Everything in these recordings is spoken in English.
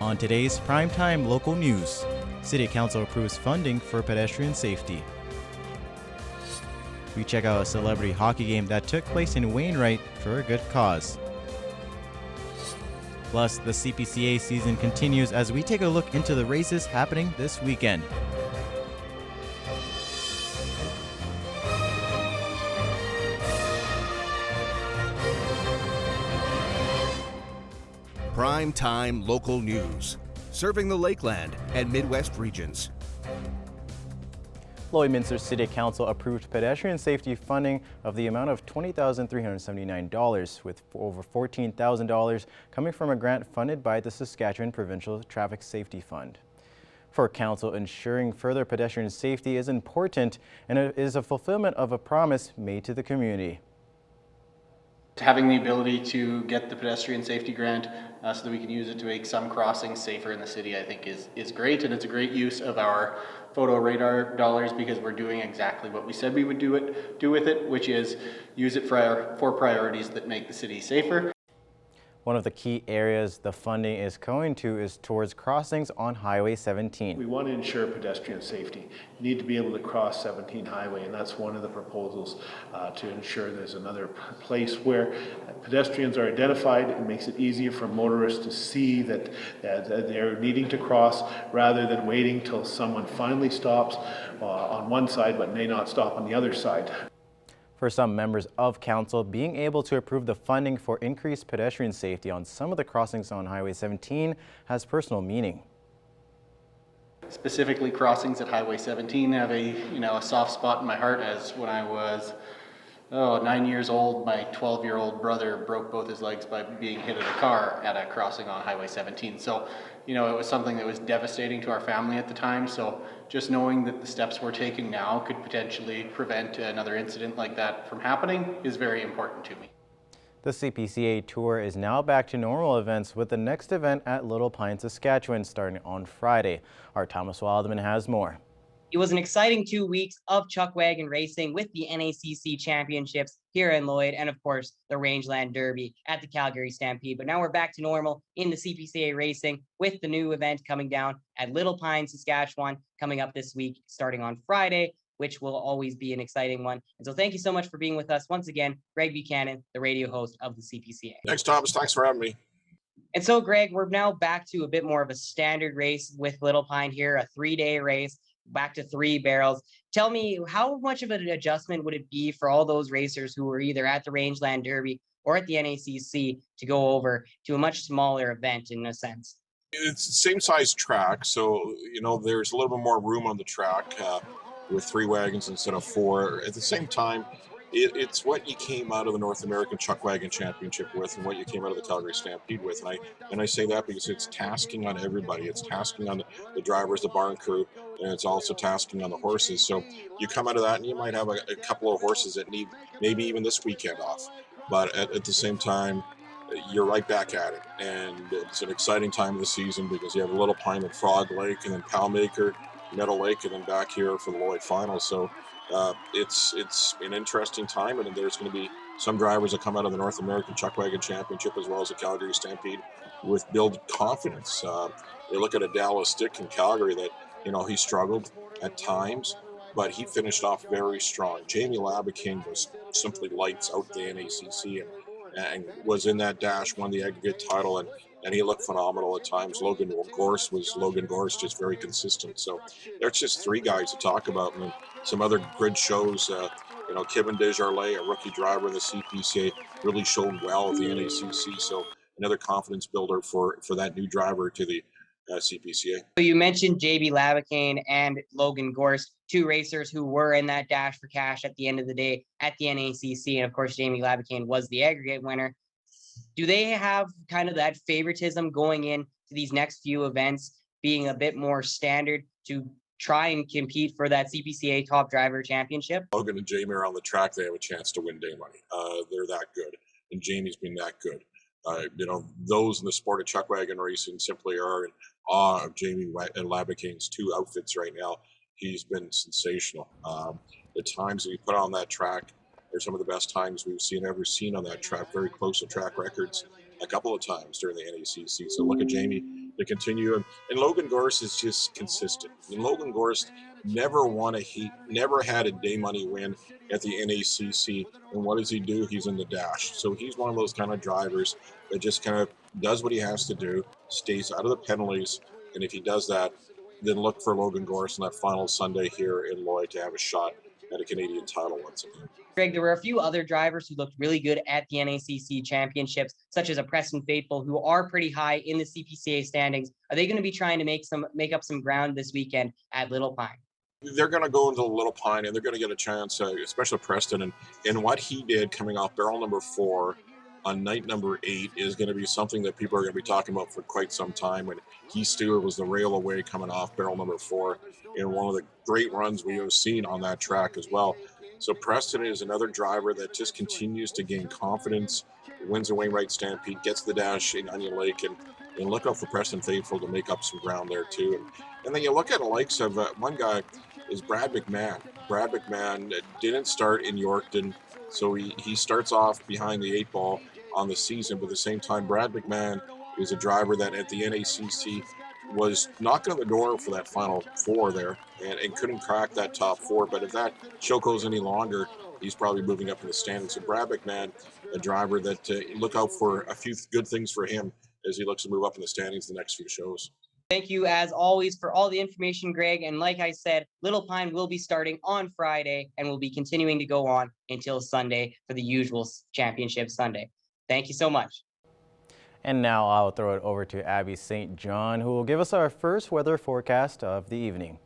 On today's Primetime local news, City Council approves funding for pedestrian safety. We check out a celebrity hockey game that took place in Wainwright for a good cause. Plus, the CPCA season continues as we take a look into the races happening this weekend. Primetime local news, serving the Lakeland and Midwest regions. Lloydminster City Council approved pedestrian safety funding of the amount of $20,379, with over $14,000 coming from a grant funded by the Saskatchewan Provincial Traffic Safety Fund. For Council, ensuring further pedestrian safety is important and it is a fulfillment of a promise made to the community. Having the ability to get the pedestrian safety grant so that we can use it to make some crossings safer in the city, I think is great, and it's a great use of our photo radar dollars because we're doing exactly what we said we would do with it, which is use it for our 4 priorities that make the city safer. One of the key areas the funding is going to is towards crossings on Highway 17. We want to ensure pedestrian safety. You need to be able to cross 17 Highway, and that's one of the proposals to ensure there's another place where pedestrians are identified. It makes it easier for motorists to see that they're needing to cross rather than waiting till someone finally stops on one side but may not stop on the other side. For some members of Council, being able to approve the funding for increased pedestrian safety on some of the crossings on Highway 17 has personal meaning. Specifically, crossings at Highway 17 have a soft spot in my heart, as when I was 9 years old, my 12-year-old brother broke both his legs by being hit in a car at a crossing on Highway 17. So, it was something that was devastating to our family at the time. So just knowing that the steps we're taking now could potentially prevent another incident like that from happening is very important to me. The CPCA tour is now back to normal events with the next event at Little Pine, Saskatchewan starting on Friday. Our Thomas Wildman has more. It was an exciting 2 weeks of chuck wagon racing with the NACC championships here in Lloyd and, of course, the Rangeland Derby at the Calgary Stampede. But now we're back to normal in the CPCA racing with the new event coming down at Little Pine, Saskatchewan, coming up this week starting on Friday, which will always be an exciting one. And so thank you so much for being with us once again, Greg Buchanan, the radio host of the CPCA. Thanks, Thomas. Thanks for having me. And so, Greg, we're now back to a bit more of a standard race with Little Pine here, a 3-day race. Back to 3 barrels. Tell me, how much of an adjustment would it be for all those racers who were either at the Rangeland Derby or at the NACC to go over to a much smaller event in a sense? It's the same size track, so there's a little bit more room on the track with 3 wagons instead of 4. At the same time, it's what you came out of the North American Chuck Wagon Championship with and what you came out of the Calgary Stampede with. And I say that because it's tasking on everybody. It's tasking on the drivers, the barn crew, and it's also tasking on the horses. So you come out of that and you might have a couple of horses that need maybe even this weekend off. But at the same time, you're right back at it. And it's an exciting time of the season because you have Little Pine and Frog Lake and then Palmaker, Meadow Lake, and then back here for the Lloyd Finals. So it's an interesting time, and there's going to be some drivers that come out of the North American Chuck Wagon Championship as well as the Calgary Stampede with build confidence. You look at a Dallas Stick in Calgary that, he struggled at times, but he finished off very strong. Jamie Labaking was simply lights out the NACC and was in that dash, won the aggregate title, and he looked phenomenal at times. Logan Gorse, just very consistent. So there's just 3 guys to talk about. And some other grid shows, Kevin Desjardins, a rookie driver in the CPCA, really showed well at the NACC. So another confidence builder for that new driver to the CPCA. So you mentioned JB Labaking and Logan Gorse, 2 racers who were in that dash for cash at the end of the day at the NACC. And of course, Jamie Labaking was the aggregate winner. Do they have kind of that favoritism going into these next few events being a bit more standard to try and compete for that CPCA Top Driver Championship? Logan and Jamie are on the track. They have a chance to win day money. They're that good. And Jamie's been that good. Those in the sport of chuck wagon racing simply are in awe of Jamie and Labaking's 2 outfits right now. He's been sensational. The times that he put on that track are some of the best times we've ever seen on that track, very close to track records a couple of times during the NACC. So look at Jamie to continue. And Logan Gorst is just consistent. And Logan Gorst never won a heat, never had a day money win at the NACC. And what does he do? He's in the dash. So he's one of those kind of drivers that just kind of does what he has to do, stays out of the penalties. And if he does that, then look for Logan Gorst on that final Sunday here in Lloyd to have a shot at a Canadian title once again. Greg, there were a few other drivers who looked really good at the NACC championships, such as a Preston Faithful, who are pretty high in the CPCA standings. Are they going to be trying to make up some ground this weekend at Little Pine? They're going to go into Little Pine and they're going to get a chance, especially Preston. And what he did coming off barrel number 4 on night number 8 is going to be something that people are going to be talking about for quite some time. And Heath Stewart was the rail away coming off barrel number 4 in one of the great runs we have seen on that track as well. So Preston is another driver that just continues to gain confidence, wins the Wainwright Stampede, gets the dash in Onion Lake, and look out for Preston Faithful to make up some ground there too. And then you look at the likes of one guy is Brad McMahon. Brad McMahon didn't start in Yorkton, so he starts off behind the 8 ball on the season, but at the same time, Brad McMahon is a driver that at the NACC was knocking on the door for that final 4 there and couldn't crack that top 4. But if that show goes any longer, he's probably moving up in the standings. So Brad McMahon, a driver that look out for a few good things for him as he looks to move up in the standings the next few shows. Thank you, as always, for all the information, Greg. And like I said, Little Pine will be starting on Friday and will be continuing to go on until Sunday for the usual championship Sunday. Thank you so much. And now I'll throw it over to Abby St. John, who will give us our first weather forecast of the evening.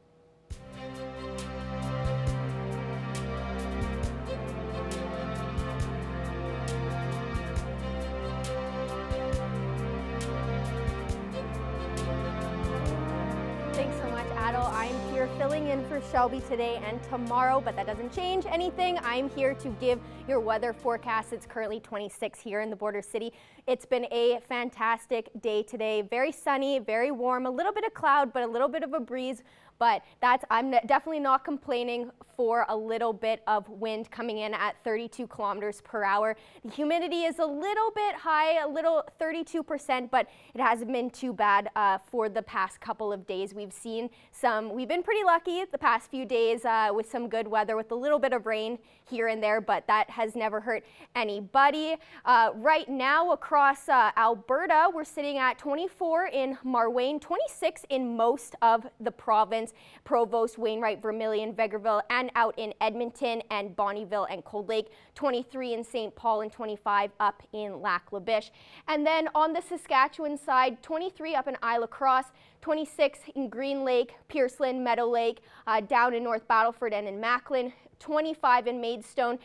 Filling in for Shelby today and tomorrow, but that doesn't change anything. I'm here to give your weather forecast. It's currently 26 here in the border city. It's been a fantastic day today. Very sunny, very warm, a little bit of cloud, but a little bit of a breeze. But I'm definitely not complaining for a little bit of wind coming in at 32 kilometers per hour. The humidity is a little bit high, a little 32%, but it hasn't been too bad for the past couple of days. We've been pretty lucky the past few days with some good weather with a little bit of rain here and there, but that has never hurt anybody. Right now across Alberta, we're sitting at 24 in Marwayne, 26 in most of the province. Provost, Wainwright, Vermilion, Vegreville, and out in Edmonton and Bonnyville and Cold Lake, 23 in St. Paul and 25 up in Lac La Biche. And then on the Saskatchewan side, 23 up in Isle Cross, 26 in Green Lake, Pierceland, Meadow Lake, down in North Battleford and in Macklin, 25 in Maidstone,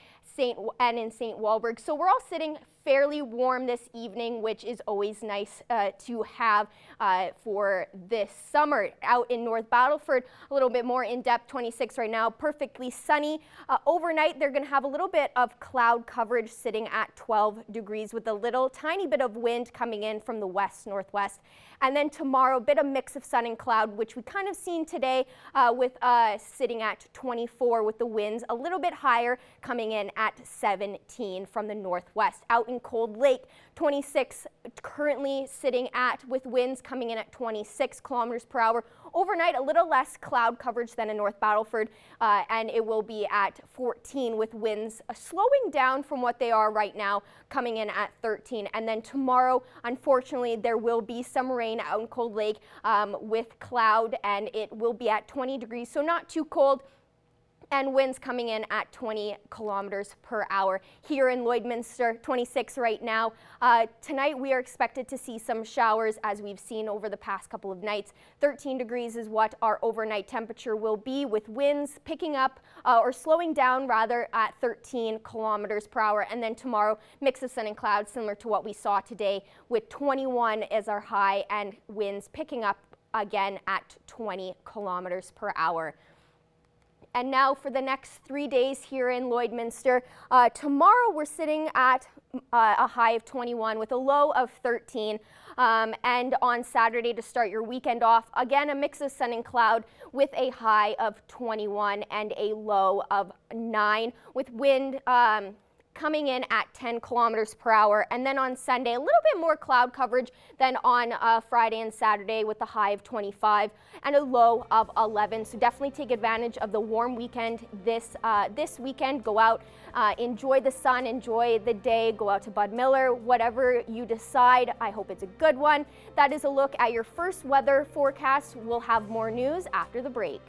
and in St. Walburg. So we're all sitting fairly warm this evening, which is always nice to have for this summer. Out in North Battleford, a little bit more in depth, 26 right now, perfectly sunny. Overnight, they're going to have a little bit of cloud coverage sitting at 12 degrees with a little tiny bit of wind coming in from the west-northwest. And then tomorrow, a bit of mix of sun and cloud, which we kind of seen today with sitting at 24 with the winds a little bit higher, coming in at 17 from the northwest. Out in Cold Lake, 26 currently sitting at with winds coming in at 26 kilometers per hour. Overnight, a little less cloud coverage than in North Battleford, and it will be at 14 with winds slowing down from what they are right now, coming in at 13. And then tomorrow, unfortunately, there will be some rain out in Cold Lake with cloud, and it will be at 20 degrees, so not too cold. And winds coming in at 20 kilometers per hour. Here in Lloydminster, 26 right now. Tonight we are expected to see some showers as we've seen over the past couple of nights. 13 degrees is what our overnight temperature will be, with winds picking up or slowing down rather at 13 kilometers per hour. And then tomorrow, mix of sun and clouds similar to what we saw today, with 21 as our high and winds picking up again at 20 kilometers per hour. And now for the next 3 days here in Lloydminster. Tomorrow we're sitting at a high of 21 with a low of 13. And on Saturday to start your weekend off, again a mix of sun and cloud with a high of 21 and a low of 9 with wind coming in at 10 kilometers per hour. And then on Sunday, a little bit more cloud coverage than on Friday and Saturday, with a high of 25 and a low of 11. So definitely take advantage of the warm weekend this weekend. Go out, enjoy the sun, enjoy the day, go out to Bud Miller, whatever you decide. I hope it's a good one. That is a look at your first weather forecast. We'll have more news after the break.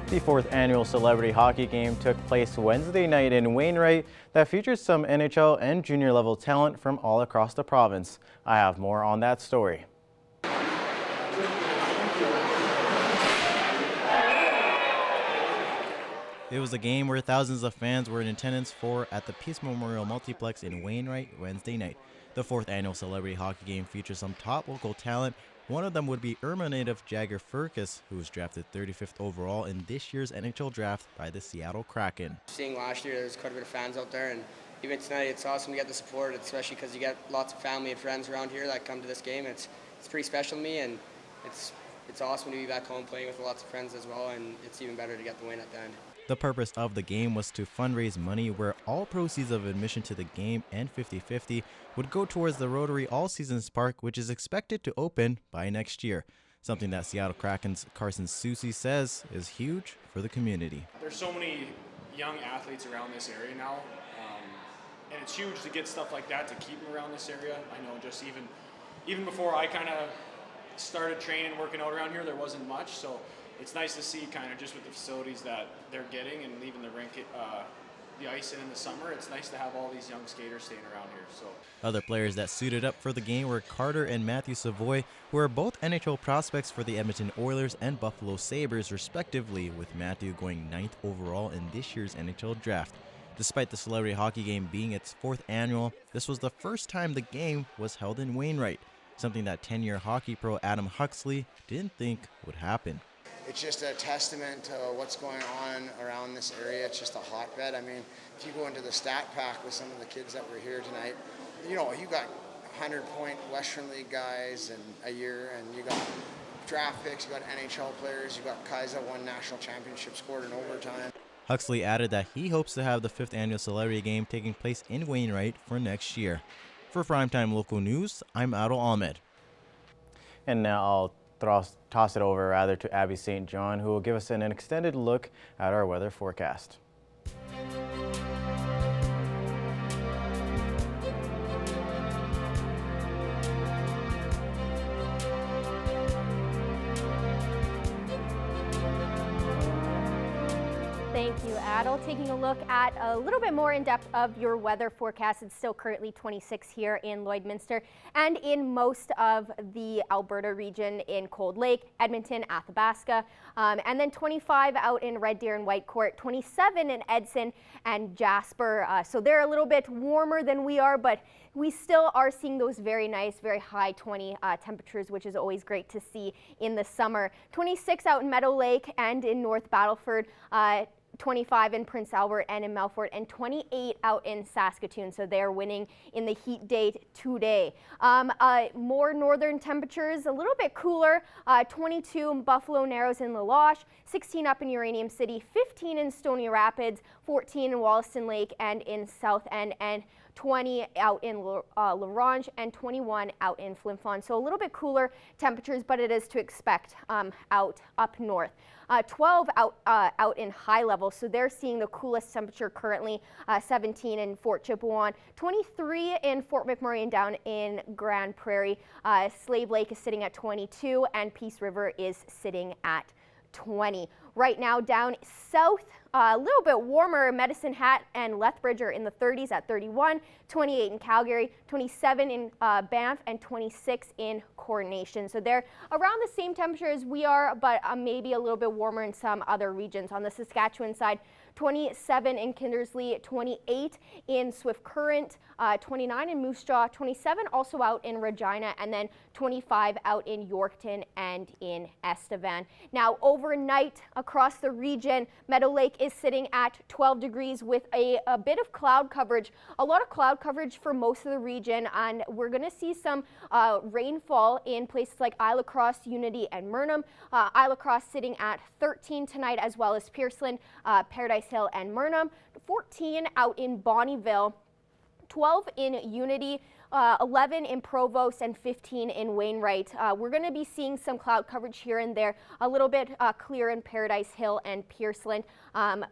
The 4th annual celebrity hockey game took place Wednesday night in Wainwright that features some NHL and junior level talent from all across the province. I have more on that story. It was a game where thousands of fans were in attendance for at the Peace Memorial Multiplex in Wainwright Wednesday night. The 4th annual celebrity hockey game features some top local talent. One of them would be Irma native Jagger Furcus, who was drafted 35th overall in this year's NHL draft by the Seattle Kraken. Seeing last year, there's quite a bit of fans out there, and even tonight, it's awesome to get the support, especially because you get lots of family and friends around here that come to this game. It's pretty special to me, and it's awesome to be back home playing with lots of friends as well, and it's even better to get the win at the end. The purpose of the game was to fundraise money where all proceeds of admission to the game and 50-50 would go towards the Rotary All Seasons Park, which is expected to open by next year. Something that Seattle Kraken's Carson Soucy says is huge for the community. There's so many young athletes around this area now, and it's huge to get stuff like that to keep them around this area. I know just even before I kind of started training, working out around here, there wasn't much, so it's nice to see kind of just with the facilities that they're getting and leaving the rink, the ice in the summer. It's nice to have all these young skaters staying around here. So other players that suited up for the game were Carter and Matthew Savoy, who are both NHL prospects for the Edmonton Oilers and Buffalo Sabres respectively, with Matthew going 9th overall in this year's NHL draft. Despite the celebrity hockey game being its 4th annual, this was the first time the game was held in Wainwright, something that 10-year hockey pro Adam Huxley didn't think would happen. It's just a testament to what's going on around this area. It's just a hotbed. I mean, if you go into the stat pack with some of the kids that were here tonight, you know, you got 100-point Western League guys in a year, and you got draft picks, you got NHL players, you got guys that won national championships, scored in overtime. Huxley added that he hopes to have the 5th annual celebrity game taking place in Wainwright for next year. For Primetime Local News, I'm Adil Ahmed. And now I'll toss it over to Abby St. John, who will give us an extended look at our weather forecast. Thank you, Adel. Taking a look at a little bit more in depth of your weather forecast. It's still currently 26 here in Lloydminster and in most of the Alberta region in Cold Lake, Edmonton, Athabasca, and then 25 out in Red Deer and Whitecourt, 27 in Edson and Jasper. So they're a little bit warmer than we are, but we still are seeing those very nice, very high 20 temperatures, which is always great to see in the summer. 26 out in Meadow Lake and in North Battleford, 25 in Prince Albert and in Melfort, and 28 out in Saskatoon. So they're winning in the heat date today. More northern temperatures, a little bit cooler, 22 in Buffalo, Narrows, and La Loche, 16 up in Uranium City, 15 in Stony Rapids, 14 in Wollaston Lake and in South End, and 20 out in La Ronge, and 21 out in Flin Flon. So a little bit cooler temperatures, but it is to expect up north. 12 out in High Level, so they're seeing the coolest temperature currently, 17 in Fort Chipewyan, 23 in Fort McMurray and down in Grand Prairie. Slave Lake is sitting at 22, and Peace River is sitting at 20. Right now down south, a little bit warmer, Medicine Hat and Lethbridge are in the 30s at 31, 28 in Calgary, 27 in Banff, and 26 in Coronation. So they're around the same temperature as we are, but maybe a little bit warmer in some other regions. On the Saskatchewan side, 27 in Kindersley, 28 in Swift Current, 29 in Moose Jaw, 27 also out in Regina, and then 25 out in Yorkton and in Estevan. Now overnight, across the region. Meadow Lake is sitting at 12 degrees with a bit of cloud coverage, a lot of cloud coverage for most of the region, and we're going to see some rainfall in places like Isla Cross, Unity, and Murnum. Isla Cross sitting at 13 tonight, as well as Pearceland, Paradise Hill, and Murnum. 14 out in Bonnyville, 12 in Unity, 11 in Provost, and 15 in Wainwright. We're going to be seeing some cloud coverage here and there, a little bit clear in Paradise Hill and Pearceland,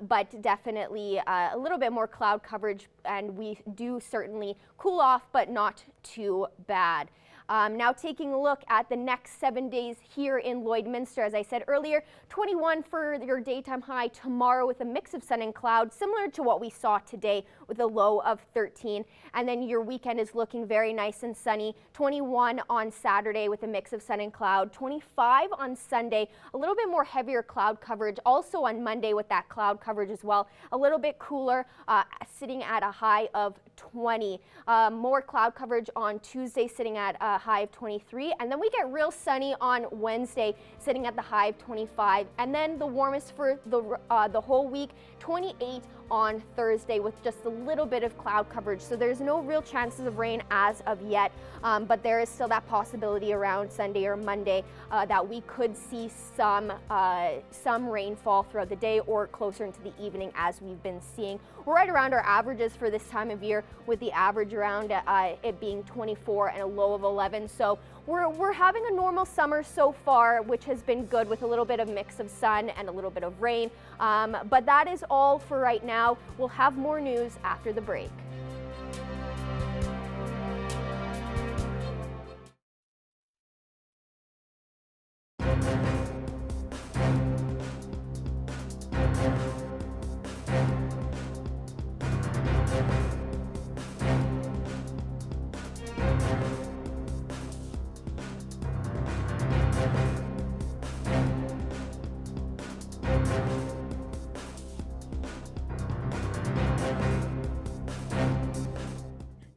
but definitely a little bit more cloud coverage, and we do certainly cool off, but not too bad. Now taking a look at the next 7 days here in Lloydminster, as I said earlier, 21 for your daytime high tomorrow with a mix of sun and cloud, similar to what we saw today with a low of 13. And then your weekend is looking very nice and sunny. 21 on Saturday with a mix of sun and cloud, 25 on Sunday, a little bit more heavier cloud coverage. Also on Monday with that cloud coverage as well, a little bit cooler, sitting at a high of 20. More cloud coverage on Tuesday, sitting at a high of 23, and then we get real sunny on Wednesday, sitting at the high of 25, and then the warmest for the whole week, 28 on Thursday with just a little bit of cloud coverage. So there's no real chances of rain as of yet, but there is still that possibility around Sunday or Monday that we could see some rainfall throughout the day or closer into the evening, as we've been seeing. We're right around our averages for this time of year, with the average around it being 24 and a low of 11. So we're having a normal summer so far, which has been good, with a little bit of mix of sun and a little bit of rain. But that is all for right now. We'll have more news after the break.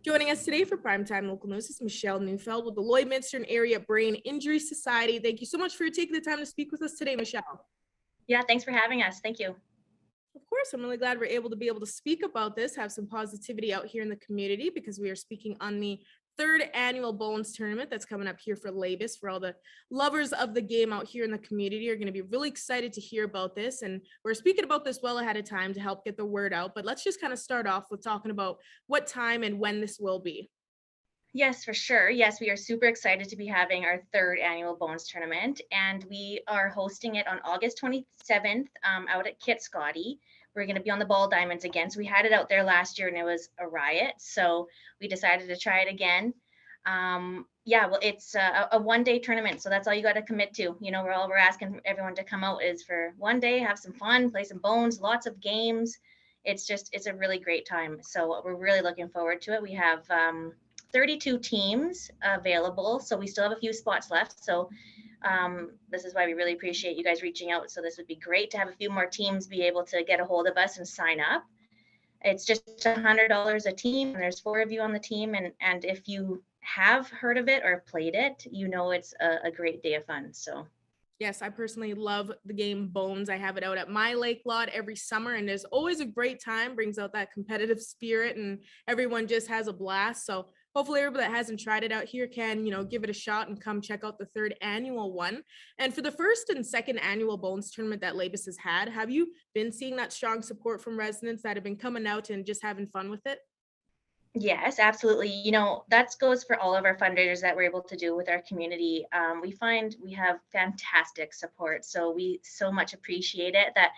Joining us today for Primetime Local News is Michelle Neufeld with the Lloydminster and Area Brain Injury Society. Thank you so much for taking the time to speak with us today, Michelle. Yeah, thanks for having us. Thank you. Of course, I'm really glad we're able to speak about this, have some positivity out here in the community, because we are speaking on the third annual Bones tournament that's coming up here for Labus. For all the lovers of the game out here in the community are going to be really excited to hear about this. And we're speaking about this well ahead of time to help get the word out. But let's just kind of start off with talking about what time and when this will be. Yes, for sure. Yes, we are super excited to be having our third annual Bones tournament, and we are hosting it on August 27th out at Kit Scotty. We're going to be on the ball diamonds again. So we had it out there last year and it was a riot. So we decided to try it again. Yeah, well, it's a one-day tournament. So that's all you got to commit to. You know, we're asking everyone to come out is for one day, have some fun, play some bones, lots of games. It's a really great time. So we're really looking forward to it. We have 32 teams available. So we still have a few spots left. So this is why we really appreciate you guys reaching out. So this would be great to have a few more teams be able to get a hold of us and sign up. It's just $100 a team, and there's 4 of you on the team. And if you have heard of it or played it, you know it's a great day of fun. So yes, I personally love the game Bones. I have it out at my lake lot every summer, and there's always a great time, brings out that competitive spirit, and everyone just has a blast. So hopefully everybody that hasn't tried it out here can, give it a shot and come check out the third annual one. And for the first and second annual Bones tournament that Labus has had, have you been seeing that strong support from residents that have been coming out and just having fun with it? yes, absolutely. You know, that goes for all of our fundraisers that we're able to do with our community. We find we have fantastic support. So we so much appreciate it that,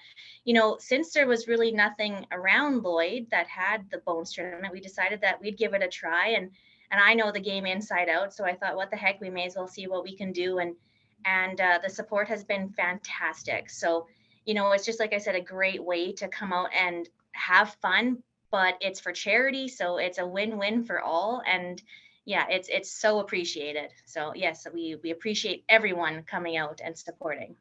since there was really nothing around Lloyd that had the Bones tournament, we decided that we'd give it a try. And I know the game inside out. So I thought, what the heck, we may as well see what we can do. And the support has been fantastic. So, it's just, like I said, a great way to come out and have fun, but it's for charity, so it's a win-win for all. And yeah, it's so appreciated. So yes, we appreciate everyone coming out and supporting.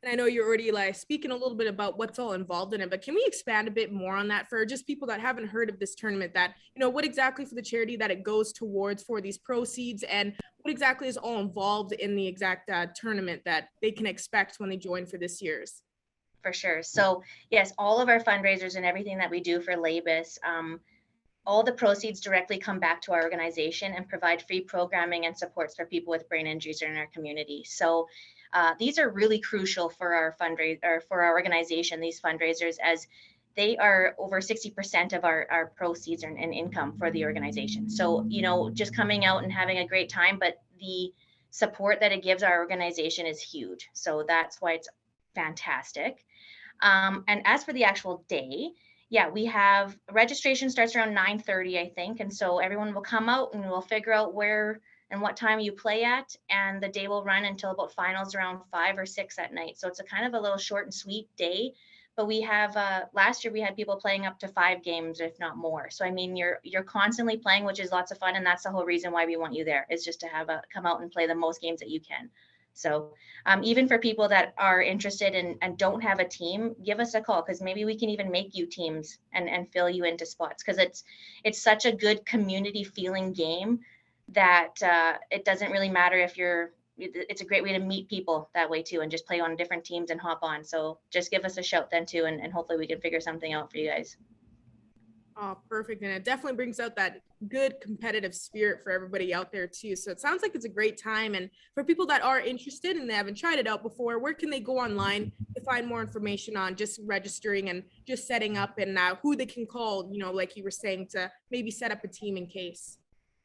And I know you're already speaking a little bit about what's all involved in it, but can we expand a bit more on that for just people that haven't heard of this tournament, that, what exactly for the charity that it goes towards for these proceeds, and what exactly is all involved in the exact tournament that they can expect when they join for this year's? For sure. So yes, all of our fundraisers and everything that we do for Labus, all the proceeds directly come back to our organization and provide free programming and supports for people with brain injuries in our community. So these are really crucial for our or for our organization, these fundraisers, as they are over 60% of our proceeds and income for the organization. So, you know, just coming out and having a great time, but the support that it gives our organization is huge. So that's why it's fantastic. And as for the actual day, yeah, we have registration starts around 9:30, I think. And so everyone will come out and we'll figure out where and what time you play at. And the day will run until about finals around 5 or 6 at night. So it's a kind of a little short and sweet day. But we have last year we had people playing up to 5 games, if not more. So I mean, you're constantly playing, which is lots of fun, and that's the whole reason why we want you there, is just to have come out and play the most games that you can. So even for people that are interested and don't have a team, give us a call, because maybe we can even make you teams and fill you into spots, because it's such a good community feeling game that it doesn't really matter if it's a great way to meet people that way too, and just play on different teams and hop on. So just give us a shout then too, and hopefully we can figure something out for you guys. Oh, perfect. And it definitely brings out that good competitive spirit for everybody out there too. So it sounds like it's a great time. And for people that are interested and they haven't tried it out before, where can they go online to find more information on just registering and just setting up, and who they can call, you know, like you were saying, to maybe set up a team in case?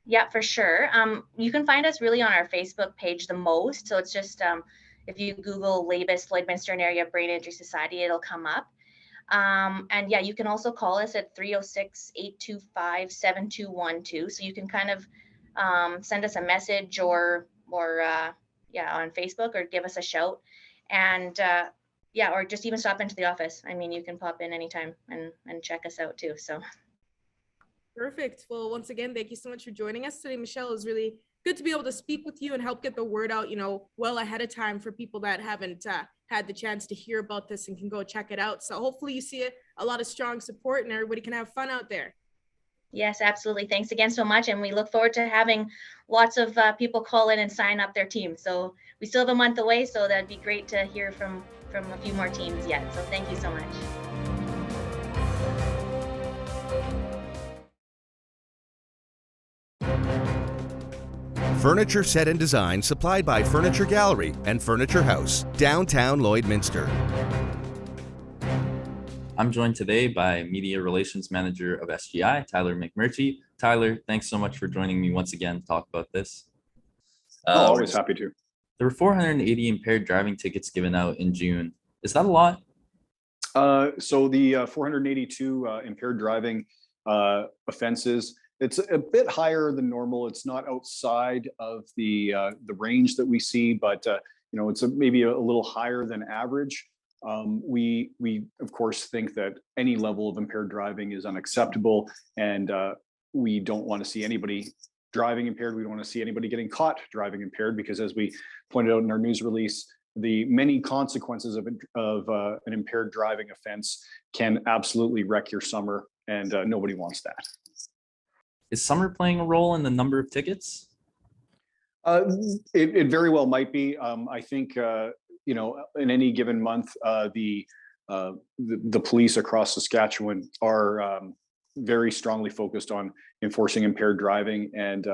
Yeah, for sure. You can find us really on our Facebook page the most. So it's just if you Google Labus Lloydminster and Area Brain Injury Society, it'll come up. And yeah, you can also call us at 306-825-7212. So you can kind of send us a message or yeah, on Facebook, or give us a shout. And yeah, or just even stop into the office. I mean, you can pop in anytime and check us out too. So. Perfect. Well, once again, thank you so much for joining us today, Michelle. It was really good to be able to speak with you and help get the word out, you know, well ahead of time for people that haven't had the chance to hear about this and can go check it out. So hopefully you see a lot of strong support and everybody can have fun out there. Yes, absolutely. Thanks again so much. And we look forward to having lots of people call in and sign up their team. So we still have a month away, so that'd be great to hear from a few more teams yet. So thank you so much. Furniture set and design supplied by Furniture Gallery and Furniture House, downtown Lloydminster. I'm joined today by Media Relations Manager of SGI, Tyler McMurtry. Tyler, thanks so much for joining me once again to talk about this. Always happy to. There were 480 impaired driving tickets given out in June. Is that a lot? So the 482 impaired driving offenses, it's a bit higher than normal. It's not outside of the range that we see, but you know, it's maybe a little higher than average. We of course think that any level of impaired driving is unacceptable, and we don't want to see anybody driving impaired. We don't want to see anybody getting caught driving impaired, because as we pointed out in our news release, the many consequences of an impaired driving offense can absolutely wreck your summer, and nobody wants that. Is summer playing a role in the number of tickets? It very well might be. I think you know, in any given month, the police across Saskatchewan are very strongly focused on enforcing impaired driving, and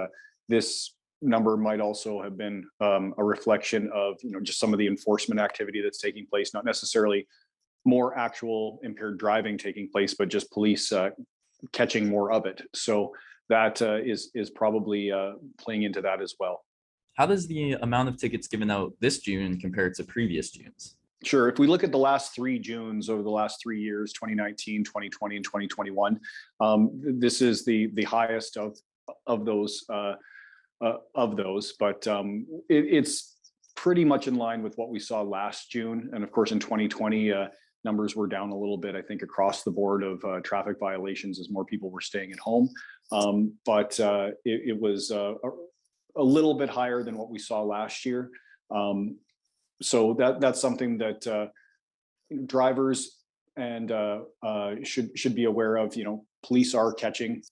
this number might also have been a reflection of, you know, just some of the enforcement activity that's taking place, not necessarily more actual impaired driving taking place, but just police catching more of it. So that is probably playing into that as well. How does the amount of tickets given out this June compare to previous Junes? Sure. If we look at the last 3 Junes over the last 3 years, 2019, 2020, and 2021, this is the highest of those. But it's pretty much in line with what we saw last June. And of course, in 2020, numbers were down a little bit, I think, across the board of traffic violations as more people were staying at home. But it was a little bit higher than what we saw last year. So that's something that drivers and should be aware of. You know, police are catching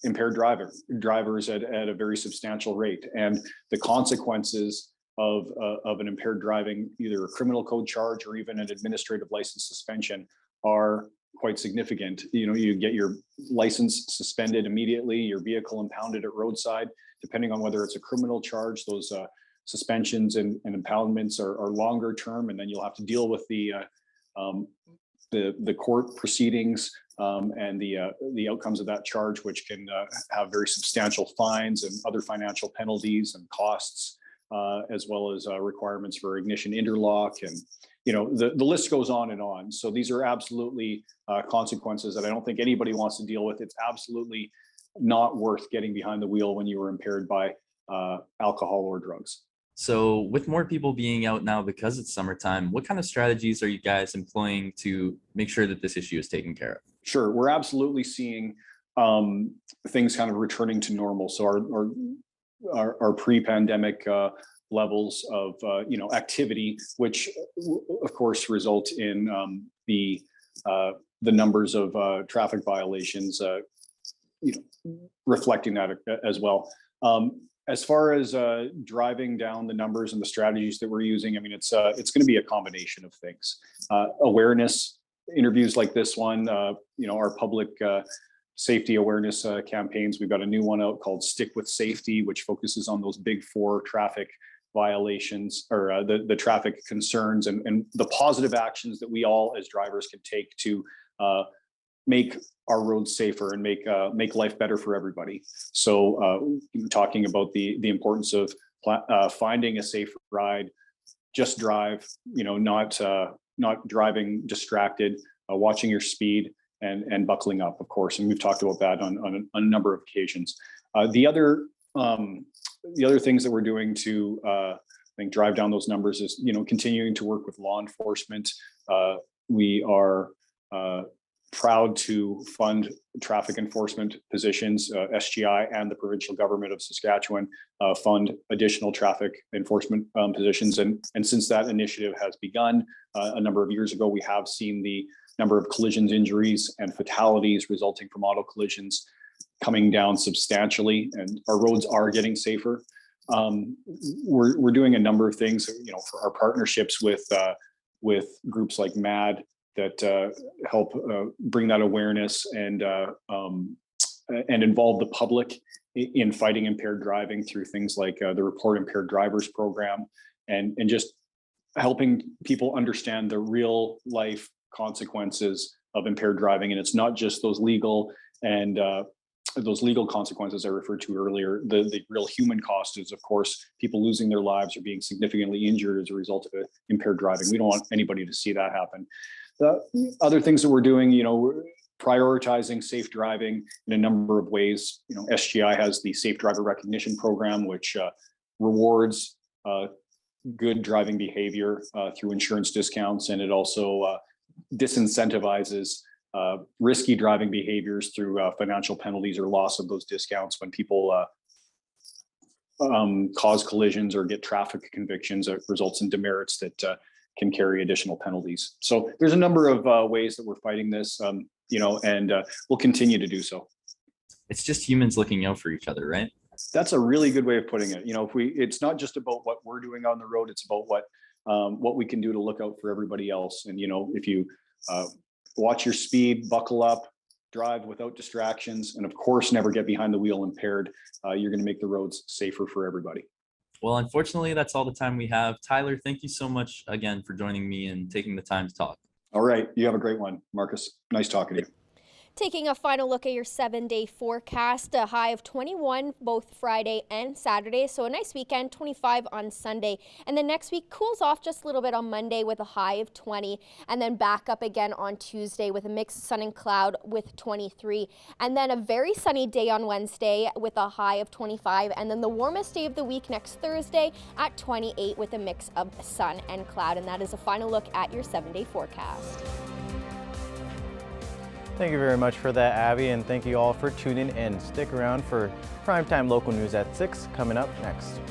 impaired drivers at a very substantial rate, and the consequences of an impaired driving, either a criminal code charge or even an administrative license suspension, are quite significant. You know, you get your license suspended immediately, your vehicle impounded at roadside, depending on whether it's a criminal charge. Those suspensions and impoundments are longer term, and then you'll have to deal with the court proceedings and the outcomes of that charge, which can have very substantial fines and other financial penalties and costs, as well as requirements for ignition interlock, and the list goes on and on. So these are absolutely consequences that I don't think anybody wants to deal with. It's absolutely not worth getting behind the wheel when you were impaired by alcohol or drugs. So with more people being out now because it's summertime, what kind of strategies are you guys employing to make sure that this issue is taken care of? Sure, we're absolutely seeing things kind of returning to normal. So our pre-pandemic levels of activity, which of course result in the numbers of traffic violations, reflecting that as well. As far as driving down the numbers and the strategies that we're using, I mean, it's going to be a combination of things. Awareness interviews like this one, our public safety awareness campaigns. We've got a new one out called Stick with Safety, which focuses on those big four traffic violations, or the traffic concerns and the positive actions that we all as drivers can take to make our roads safer and make life better for everybody. So talking about the importance of finding a safe ride, just drive, not driving distracted, watching your speed, and buckling up, of course. And we've talked about that on a number of occasions. The other things that we're doing to I think drive down those numbers is continuing to work with law enforcement. We are proud to fund traffic enforcement positions. SGI and the provincial government of Saskatchewan fund additional traffic enforcement positions. And since that initiative has begun a number of years ago, we have seen the number of collisions, injuries, and fatalities resulting from auto collisions coming down substantially, and our roads are getting safer. We're doing a number of things, for our partnerships with groups like MAD that help bring that awareness and involve the public in fighting impaired driving through things like the Report Impaired Drivers program, and just helping people understand the real life consequences of impaired driving. And it's not just those legal consequences I referred to earlier. The real human cost is, of course, people losing their lives or being significantly injured as a result of impaired driving. We don't want anybody to see that happen. The other things that we're doing, prioritizing safe driving in a number of ways. SGI has the Safe Driver Recognition Program, which rewards good driving behavior through insurance discounts, and it also disincentivizes risky driving behaviors through financial penalties or loss of those discounts when people cause collisions or get traffic convictions that results in demerits that can carry additional penalties. So there's a number of ways that we're fighting this, and we'll continue to do so. It's just humans looking out for each other, right? That's a really good way of putting it. It's not just about what we're doing on the road, it's about what we can do to look out for everybody else. And, if you watch your speed, buckle up, drive without distractions, and of course, never get behind the wheel impaired, you're going to make the roads safer for everybody. Well, unfortunately, that's all the time we have. Tyler, thank you so much again for joining me and taking the time to talk. All right. You have a great one, Marcus. Nice talking to you. Taking a final look at your 7-day forecast, a high of 21 both Friday and Saturday. So a nice weekend, 25 on Sunday. And then next week cools off just a little bit on Monday with a high of 20. And then back up again on Tuesday with a mixed sun and cloud with 23. And then a very sunny day on Wednesday with a high of 25. And then the warmest day of the week next Thursday at 28 with a mix of sun and cloud. And that is a final look at your 7-day forecast. Thank you very much for that, Abby, and thank you all for tuning in. Stick around for Primetime Local News at 6 coming up next.